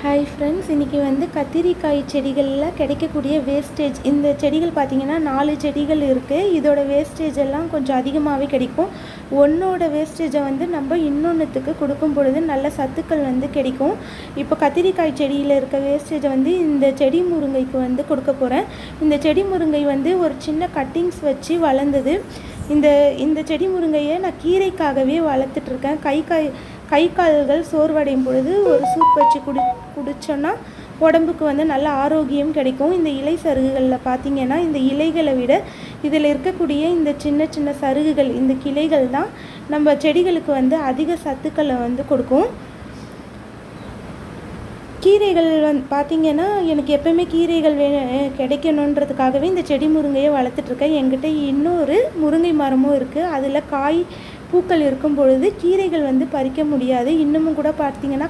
Hi friends, இன்றைக்கி வந்து கத்திரிக்காய் செடிகளில் கிடைக்கக்கூடிய வேஸ்டேஜ். இந்த செடிகள் பார்த்திங்கன்னா 4 செடிகள் இருக்குது. இதோட வேஸ்டேஜ் எல்லாம் கொஞ்சம் அதிகமாகவே கிடைக்கும். ஒன்றோட வேஸ்டேஜை வந்து நம்ம இன்னொன்றுத்துக்கு கொடுக்கும் பொழுது நல்ல சத்துக்கள் வந்து கிடைக்கும். இப்போ கத்திரிக்காய் செடியில் இருக்க வேஸ்டேஜை வந்து இந்த செடி முருங்கைக்கு வந்து கொடுக்க போகிறேன். இந்த செடி முருங்கை வந்து ஒரு சின்ன கட்டிங்ஸ் வச்சு வளர்ந்தது. இந்த செடி முருங்கையை நான் கீரைக்காகவே வளர்த்துட்ருக்கேன். கை கால்கள் சோர்வடையும் பொழுது ஒரு சூப் வச்சு குடித்தோன்னா உடம்புக்கு வந்து நல்ல ஆரோக்கியம் கிடைக்கும். இந்த இலை சருகுகளில் பார்த்திங்கன்னா இந்த இலைகளை விட இதில் இருக்கக்கூடிய இந்த சின்ன சின்ன சருகுகள், இந்த கிளைகள் தான் நம்ம செடிகளுக்கு வந்து அதிக சத்துக்களை வந்து கொடுக்கும். கீரைகள் பார்த்திங்கன்னா எனக்கு எப்போயுமே கீரைகள் கிடைக்கணுன்றதுக்காகவே இந்த செடி முருங்கையை வளர்த்துட்ருக்கேன். என்கிட்ட இன்னொரு முருங்கை மரமும் இருக்குது. அதில் பூக்கள் இருக்கும் பொழுது கீரைகள் வந்து பறிக்க முடியாது. இன்னமும் கூட பார்த்திங்கன்னா